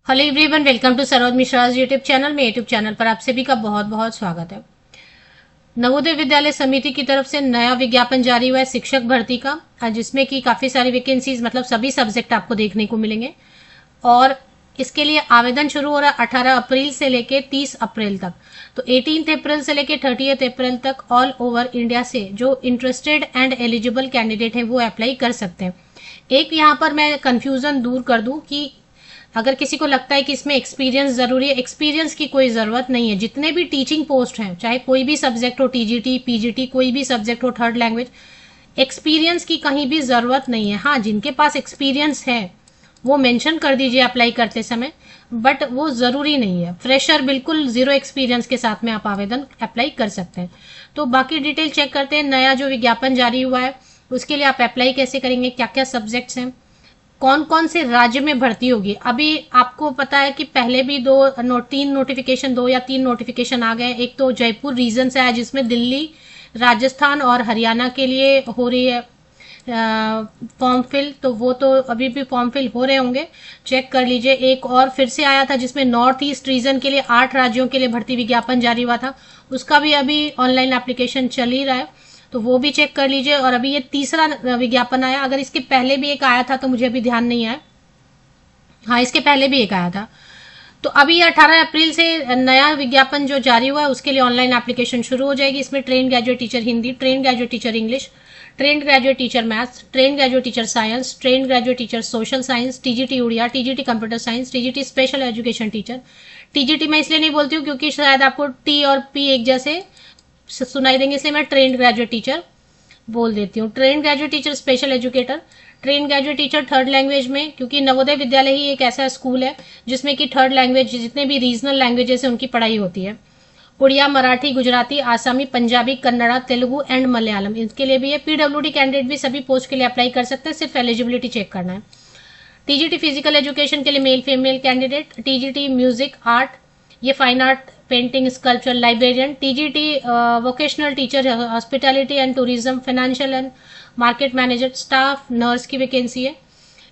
Hello everyone, welcome to Saroj Mishra YouTube channel में। YouTube channel पर आप सभी का बहुत बहुत स्वागत है। नवोदय विद्यालय समिति की तरफ से नया विज्ञापन जारी हुआ है शिक्षक भर्ती का, जिसमें कि काफी सारी वैकेंसीज मतलब सभी सब्जेक्ट आपको देखने को मिलेंगे। और इसके लिए आवेदन शुरू हो रहा है 18 अप्रैल से लेके 30 अप्रैल तक। तो 18 अप्रैल से लेके 30 अप्रैल तक ऑल ओवर इंडिया से जो इंटरेस्टेड एंड एलिजिबल कैंडिडेट है वो अप्लाई कर सकते हैं। एक यहाँ पर मैं कंफ्यूजन दूर कर दूं कि अगर किसी को लगता है कि इसमें एक्सपीरियंस जरूरी है, एक्सपीरियंस की कोई जरूरत नहीं है। जितने भी टीचिंग पोस्ट हैं, चाहे कोई भी सब्जेक्ट हो, टीजीटी पीजीटी कोई भी सब्जेक्ट हो, थर्ड लैंग्वेज, एक्सपीरियंस की कहीं भी जरूरत नहीं है। हाँ, जिनके पास एक्सपीरियंस है वो मेंशन कर दीजिए अप्लाई करते समय, बट वो जरूरी नहीं है। फ्रेशर बिल्कुल जीरो एक्सपीरियंस के साथ में आप आवेदन अप्लाई कर सकते हैं। तो बाकी डिटेल चेक करते हैं। नया जो विज्ञापन जारी हुआ है उसके लिए आप अप्लाई कैसे करेंगे, क्या क्या सब्जेक्ट्स हैं, कौन कौन से राज्य में भर्ती होगी। अभी आपको पता है कि पहले भी दो या तीन नोटिफिकेशन आ गए। एक तो जयपुर रीजन से आया जिसमें दिल्ली, राजस्थान और हरियाणा के लिए हो रही है फॉर्म फिल। तो वो तो अभी भी फॉर्म फिल हो रहे होंगे, चेक कर लीजिए। एक और फिर से आया था जिसमें नॉर्थ ईस्ट रीजन के लिए 8 राज्यों के लिए भर्ती विज्ञापन जारी हुआ था, उसका भी अभी ऑनलाइन एप्लीकेशन चल ही रहा है, तो वो भी चेक कर लीजिए। और अभी ये तीसरा विज्ञापन आया। अगर इसके पहले भी एक आया था तो मुझे अभी ध्यान नहीं है। हाँ, इसके पहले भी एक आया था। तो अभी 18 अप्रैल से नया विज्ञापन जो जारी हुआ है उसके लिए ऑनलाइन एप्लीकेशन शुरू हो जाएगी। इसमें train graduate teacher Hindi, train graduate teacher English, train graduate teacher maths, train graduate teacher science, train graduate teacher social science, TGT Odia, TGT computer science, TGT special education teacher. TGT मैं इसलिए नहीं बोलती हूँ क्योंकि शायद आपको टी और पी एक जैसे सुनाई देंगे, इसलिए मैं ट्रेन ग्रेजुएट टीचर बोल देती हूँ। Train graduate teacher special educator, train graduate teacher third language में, क्योंकि नवोदय विद्यालय ही एक ऐसा स्कूल है जिसमें कि थर्ड लैंग्वेज जितने भी रीजनल लैंग्वेजेस हैं उनकी पढ़ाई होती है। उड़िया, मराठी, गुजराती, आसामी, पंजाबी, कन्नड़ा, तेलुगु एंड मलयालम, इनके लिए भी है। पीडब्ल्यूडी कैंडिडेट भी सभी पोस्ट के लिए अप्लाई कर सकते हैं, सिर्फ एलिजिबिलिटी चेक करना है। टीजीटी फिजिकल एजुकेशन के लिए male female candidate, TGT music art, ये fine art, painting, sculpture, librarian, TGT vocational teacher, hospitality and tourism, financial and market manager, staff nurse की वैकेंसी है।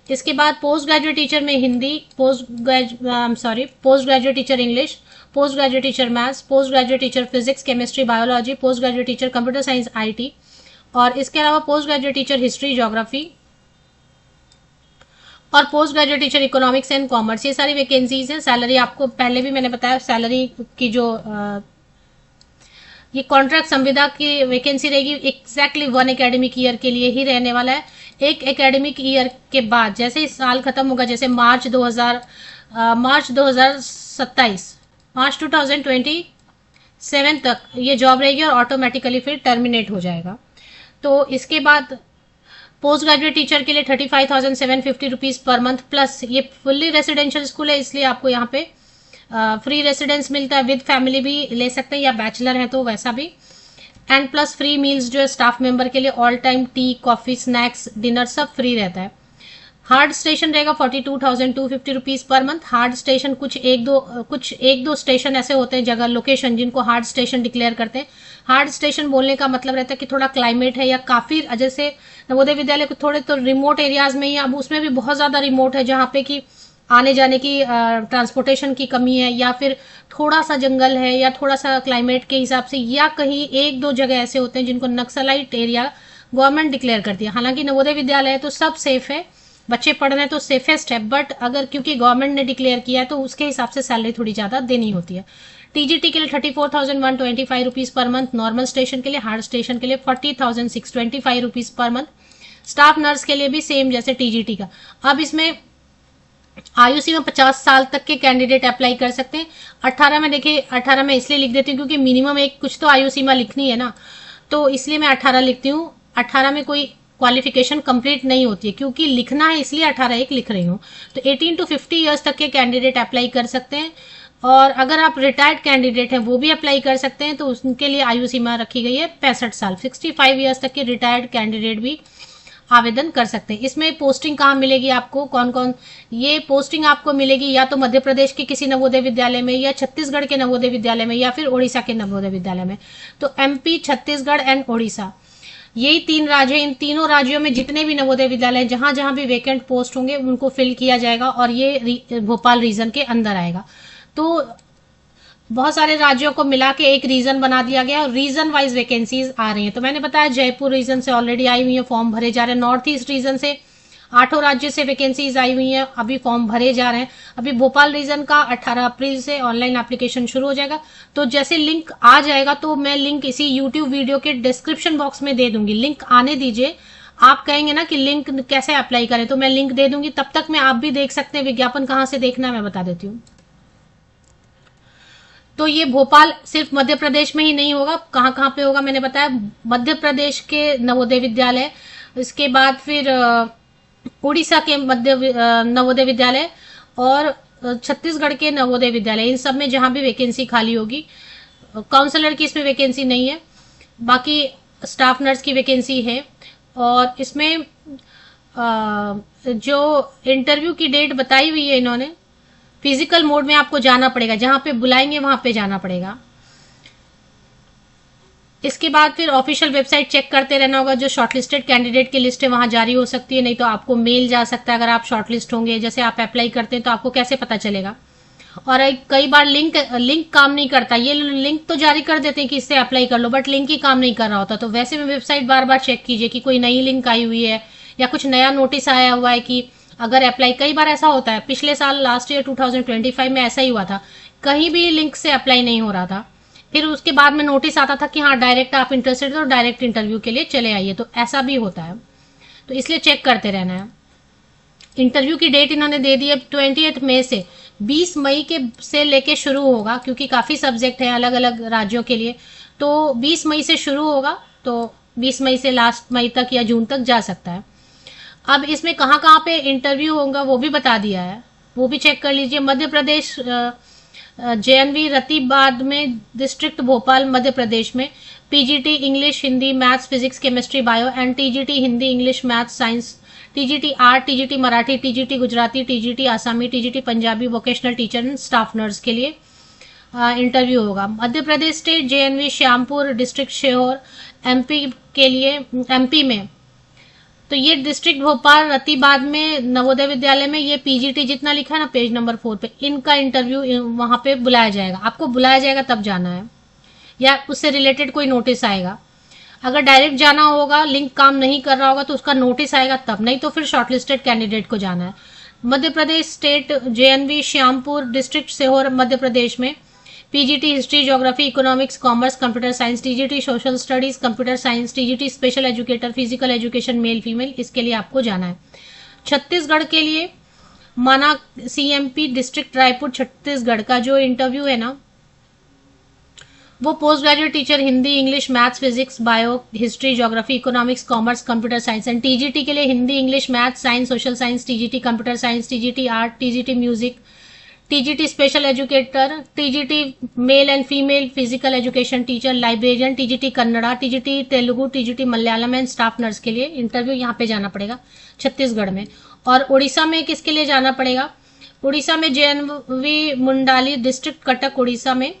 इसके बाद पोस्ट ग्रेजुएट टीचर में Hindi, post graduate teacher English, post graduate teacher maths, post graduate teacher physics, chemistry, biology, post graduate teacher computer science, IT, और इसके अलावा post graduate teacher history, geography और post graduate teacher economics and commerce. ये सारी vacancies हैं। Salary आपको पहले भी मैंने बताया, सैलरी की जो ये कॉन्ट्रैक्ट संविदा की वैकेंसी रहेगी एग्जैक्टली 1 एकेडमिक ईयर के लिए ही रहने वाला है। एक एकेडमिक ईयर के बाद जैसे ही साल खत्म होगा, जैसे मार्च 2027 तक ये जॉब रहेगी और ऑटोमेटिकली फिर टर्मिनेट हो जाएगा। तो इसके बाद पोस्ट ग्रेजुएट टीचर के लिए 35,750 रुपीज पर मंथ, प्लस ये फुल्ली रेसिडेंशियल स्कूल है इसलिए आपको यहाँ पे फ्री रेसिडेंस मिलता है। विद फैमिली भी ले सकते हैं या बैचलर है तो वैसा भी। एंड प्लस फ्री मील्स जो है स्टाफ मेंबर के लिए, all time T, coffee, snacks, dinner सब फ्री रहता है। हार्ड स्टेशन रहेगा 42,250 rupees per month. Hard station कुछ एक दो स्टेशन ऐसे होते हैं, जगह लोकेशन, जिनको हार्ड स्टेशन डिक्लेयर करते हैं। हार्ड स्टेशन बोलने का मतलब रहता है कि थोड़ा क्लाइमेट है या काफी, जैसे नवोदय विद्यालय को थोड़े तो रिमोट एरियाज में ही, अब उसमें भी बहुत ज्यादा रिमोट है जहाँ पे कि आने जाने की ट्रांसपोर्टेशन की कमी है, या फिर थोड़ा सा जंगल है, या थोड़ा सा क्लाइमेट के हिसाब से, या कहीं एक दो जगह ऐसे होते हैं जिनको नक्सलाइट एरिया गवर्नमेंट डिक्लेयर करती है। हालांकि नवोदय विद्यालय है तो सब सेफ है, बच्चे पढ़ रहे हैं तो सेफेस्ट है, बट अगर क्योंकि गवर्नमेंट ने डिक्लेयर किया है तो उसके हिसाब से सैलरी थोड़ी ज्यादा देनी होती है। टीजीटी के लिए 34,125 rupees per month, normal station के लिए, हार्ड स्टेशन के लिए 40,625 rupees per month. Staff nurse के लिए भी सेम जैसे टीजीटी का। अब इसमें आयु सीमा 50 साल तक के कैंडिडेट अप्लाई कर सकते हैं। 18 में देखिए, 18 में इसलिए लिख देती हूँ क्योंकि मिनिमम एक कुछ तो आयु सीमा लिखनी है ना, तो इसलिए मैं 18 लिखती हूँ। 18 में कोई क्वालिफिकेशन कंप्लीट नहीं होती है, क्योंकि लिखना है इसलिए 18 एक लिख रही हूँ। तो 18 to 50 ईयर्स तक के कैंडिडेट अप्लाई कर सकते हैं। और अगर आप रिटायर्ड कैंडिडेट हैं वो भी अप्लाई कर सकते हैं, तो उनके लिए आयु सीमा रखी गई है 65 साल। 65 ईयर्स तक के रिटायर्ड कैंडिडेट भी आवेदन कर सकते हैं। इसमें पोस्टिंग कहाँ मिलेगी आपको, कौन कौन, ये पोस्टिंग आपको मिलेगी या तो मध्य प्रदेश के किसी नवोदय विद्यालय में, या छत्तीसगढ़ के नवोदय विद्यालय में, या फिर ओडिशा के नवोदय विद्यालय में। तो एमपी, छत्तीसगढ़ एंड ओडिशा, यही 3 राज्य, इन तीनों राज्यों में जितने भी नवोदय विद्यालय जहां जहां भी वैकेंट पोस्ट होंगे उनको फिल किया जाएगा और ये भोपाल रीजन के अंदर आएगा। तो बहुत सारे राज्यों को मिला के एक रीजन बना दिया गया और रीजन वाइज वैकेंसीज आ रही हैं। तो मैंने बताया जयपुर रीजन से ऑलरेडी आई हुई है, फॉर्म भरे जा रहे हैं। नॉर्थ ईस्ट रीजन से 8 राज्य से वैकेंसीज आई हुई हैं, अभी फॉर्म भरे जा रहे हैं। अभी भोपाल रीजन का 18 अप्रैल से ऑनलाइन एप्लीकेशन शुरू हो जाएगा। तो जैसे लिंक आ जाएगा तो मैं लिंक इसी यूट्यूब वीडियो के डिस्क्रिप्शन बॉक्स में दे दूंगी। लिंक आने दीजिए। आप कहेंगे ना कि लिंक कैसे अप्लाई करें, तो मैं लिंक दे दूंगी। तब तक में आप भी देख सकते हैं। विज्ञापन कहां से देखना है मैं बता देती हूँ। तो ये भोपाल सिर्फ मध्य प्रदेश में ही नहीं होगा, कहां कहां पे होगा मैंने बताया। मध्य प्रदेश के नवोदय विद्यालय, इसके बाद फिर उड़ीसा के नवोदय विद्यालय और छत्तीसगढ़ के नवोदय विद्यालय, इन सब में जहां भी वैकेंसी खाली होगी। काउंसलर की इसमें वैकेंसी नहीं है, बाकी स्टाफ नर्स की वैकेंसी है। और इसमें जो इंटरव्यू की डेट बताई हुई है इन्होंने, फिजिकल मोड में आपको जाना पड़ेगा, जहां पे बुलाएंगे वहां पे जाना पड़ेगा। इसके बाद फिर ऑफिशियल वेबसाइट चेक करते रहना होगा। जो शॉर्टलिस्टेड कैंडिडेट की लिस्ट है वहां जारी हो सकती है, नहीं तो आपको मेल जा सकता है अगर आप शॉर्टलिस्ट होंगे। जैसे आप अप्लाई करते हैं तो आपको कैसे पता चलेगा। और कई बार लिंक काम नहीं करता। ये लिंक तो जारी कर देते हैं कि इससे अप्लाई कर लो, बट लिंक ही काम नहीं कर रहा होता। तो वैसे में वेबसाइट बार बार चेक कीजिए कि कोई नई लिंक आई हुई है या कुछ नया नोटिस आया हुआ है कि अगर अप्लाई, कई बार ऐसा होता है। पिछले साल लास्ट ईयर 2025 में ऐसा ही हुआ था, कहीं भी लिंक से अप्लाई नहीं हो रहा था। फिर उसके बाद में नोटिस आता था कि हाँ डायरेक्ट आप इंटरेस्टेड हो, डायरेक्ट इंटरव्यू के लिए चले आइए। तो ऐसा भी होता है, तो इसलिए चेक करते रहना है। इंटरव्यू की डेट इन्होंने दे दी है 20 मई से। 20 मई के से लेके शुरू होगा, क्योंकि काफी सब्जेक्ट है अलग अलग राज्यों के लिए। तो 20 मई से शुरू होगा, तो 20 मई से लास्ट मई तक या जून तक जा सकता है। अब इसमें कहाँ कहाँ पे इंटरव्यू होगा वो भी बता दिया है, वो भी चेक कर लीजिए। मध्य प्रदेश JNV रतीबाद में, डिस्ट्रिक्ट भोपाल मध्य प्रदेश में PGT English Hindi maths physics chemistry bio and TGT Hindi English maths science, TGT art, TGT Marathi, TGT Gujarati, TGT Assamese, TGT Punjabi, vocational teacher and staff nurse के लिए इंटरव्यू होगा। Madhya Pradesh state JNV Shyampur district Sehore MP के लिए, MP में तो ये डिस्ट्रिक्ट भोपाल रतीबाद में नवोदय विद्यालय में ये PGT जितना लिखा है ना पेज नंबर 4 पे, इनका इंटरव्यू वहां पे बुलाया जाएगा। आपको बुलाया जाएगा तब जाना है, या उससे रिलेटेड कोई नोटिस आएगा। अगर डायरेक्ट जाना होगा, लिंक काम नहीं कर रहा होगा तो उसका नोटिस आएगा तब, नहीं तो फिर शॉर्टलिस्टेड कैंडिडेट को जाना है। Madhya Pradesh state JNV Shyampur district Sehore Madhya Pradesh में PGT history geography economics commerce computer science, TGT social studies computer science, TGT special educator physical education male female, इसके लिए आपको जाना है। छत्तीसगढ़ के लिए माना CMP डिस्ट्रिक्ट रायपुर छत्तीसगढ़ का जो इंटरव्यू है ना, वो post graduate teacher Hindi English maths physics bio history geography economics commerce computer science and TGT के लिए Hindi English maths science social science, TGT computer science, TGT art, TGT music, TGT special educator, TGT male and female physical education teacher, librarian, TGT Kannada, TGT Telugu, TGT Malayalam and staff nurse के लिए interview यहाँ पे जाना पड़ेगा छत्तीसगढ़ में। और उड़ीसा में किसके लिए जाना पड़ेगा? उड़ीसा में JNV मुंडाली डिस्ट्रिक्ट कटक उड़ीसा में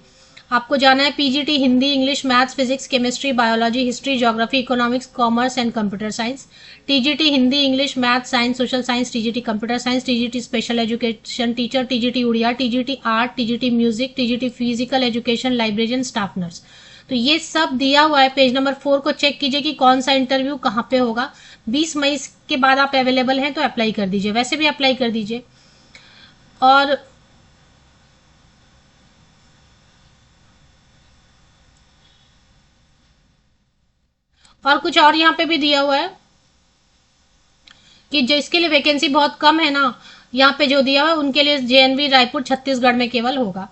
आपको जाना है। PGT Hindi English maths physics chemistry biology history geography economics commerce and computer science, TGT Hindi English maths science social science, TGT computer science, TGT special education teacher, TGT Odia, TGT art, TGT music, TGT physical education, librarian, staff nurse. तो ये सब दिया हुआ है। Page number 4 को check कीजिए कि कौन सा इंटरव्यू कहाँ पे होगा। 20 मई के बाद आप अवेलेबल हैं तो अप्लाई कर दीजिए, वैसे भी अप्लाई कर दीजिए। और कुछ और यहाँ पे भी दिया हुआ है कि जिसके लिए वैकेंसी बहुत कम है ना, यहाँ पे जो दिया हुआ है उनके लिए JNV रायपुर छत्तीसगढ़ में केवल होगा।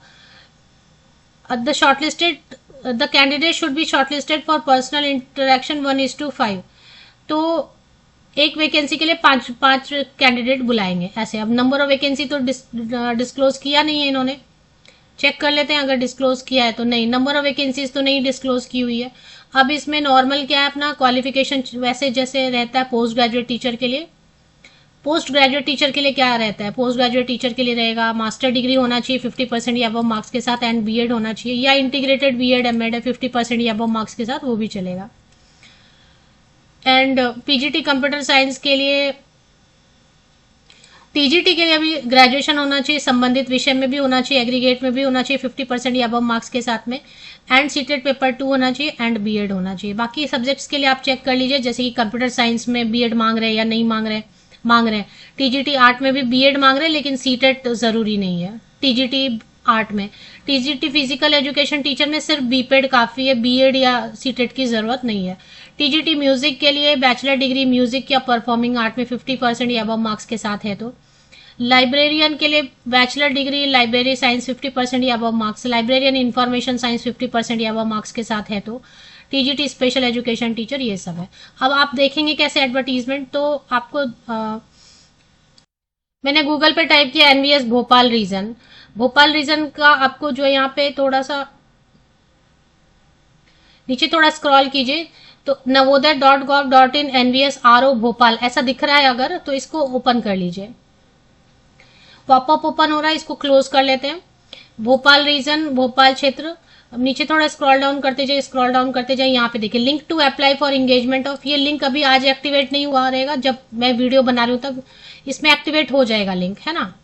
The candidate should be shortlisted for personal interaction 1:5। तो एक वैकेंसी के लिए पांच कैंडिडेट बुलाएंगे ऐसे। अब नंबर ऑफ वैकेंसी तो डिस्क्लोज किया नहीं है इन्होंने, चेक कर लेते हैं अगर डिस्क्लोज किया है तो। नहीं, नंबर ऑफ वैकेंसीज तो नहीं डिस्क्लोज की हुई है। अब इसमें नॉर्मल क्या है अपना क्वालिफिकेशन, वैसे जैसे रहता है पोस्ट ग्रेजुएट टीचर के लिए। पोस्ट ग्रेजुएट टीचर के लिए क्या रहता है? पोस्ट ग्रेजुएट टीचर के लिए रहेगा मास्टर डिग्री होना चाहिए 50% या अबव मार्क्स के साथ एंड BEd होना चाहिए, या इंटीग्रेटेड BEd MAd है 50% या अबव मार्क्स के साथ, वो भी चलेगा। एंड पीजीटी कंप्यूटर साइंस के लिए, टीजीटी के लिए अभी ग्रेजुएशन होना चाहिए, संबंधित विषय में भी होना चाहिए, एग्रीगेट में भी होना चाहिए 50% या अबव मार्क्स के साथ में, एंड सीटेट पेपर 2 होना चाहिए, एंड बीएड होना चाहिए। बाकी सब्जेक्ट्स के लिए आप चेक कर लीजिए, जैसे कि कंप्यूटर साइंस में बीएड मांग रहे हैं या नहीं मांग रहे हैं। टीजीटी आर्ट में भी बीएड मांग रहे हैं, लेकिन सीटेट जरूरी नहीं है टीजीटी आर्ट में। टीजीटी फिजिकल एजुकेशन टीचर में सिर्फ बीपेड काफी है, बीएड या सीटेट की जरूरत नहीं है। टीजीटी म्यूजिक के लिए बैचलर डिग्री म्यूजिक या परफॉर्मिंग आर्ट में 50% या अबव मार्क्स के साथ है तो। लाइब्रेरियन के लिए बैचलर डिग्री लाइब्रेरी साइंस 50% या above marks, librarian information science 50% या अबव मार्क्स के साथ है तो। टीजीटी स्पेशल एजुकेशन टीचर, ये सब है। अब आप देखेंगे कैसे एडवर्टीजमेंट, तो आपको मैंने गूगल पे टाइप किया NVS Bhopal region. Bhopal region का आपको जो यहाँ पे थोड़ा सा नीचे थोड़ा स्क्रॉल कीजिए तो navodaya.gov.in NVSRO भोपाल ऐसा दिख रहा है अगर, तो इसको ओपन कर लीजिए। पॉपअप ओपन हो रहा है, इसको क्लोज कर लेते हैं। भोपाल रीजन, भोपाल क्षेत्र, नीचे थोड़ा स्क्रॉल डाउन करते जाए, यहाँ पे देखिए link to apply for engagement of, ये लिंक अभी आज एक्टिवेट नहीं हुआ रहेगा, जब मैं वीडियो बना रही हूँ तब इसमें एक्टिवेट हो जाएगा लिंक, है ना।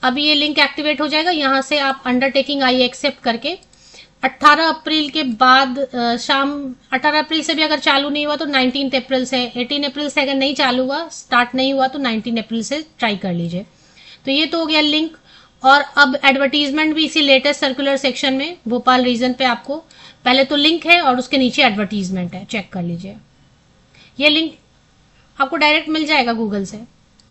अभी ये लिंक एक्टिवेट हो जाएगा, यहाँ से आप अंडरटेकिंग आई एक्सेप्ट करके 18 अप्रैल के बाद शाम 18 अप्रैल से भी अगर चालू नहीं हुआ तो 19 अप्रैल से, 18 अप्रैल से अगर नहीं चालू हुआ, स्टार्ट नहीं हुआ तो 19 अप्रैल से ट्राई कर लीजिए। तो ये तो हो गया लिंक। और अब एडवर्टीजमेंट भी इसी लेटेस्ट सर्कुलर सेक्शन में भोपाल रीजन पे आपको पहले तो लिंक है और उसके नीचे एडवर्टीजमेंट है, चेक कर लीजिए। ये लिंक आपको डायरेक्ट मिल जाएगा गूगल से।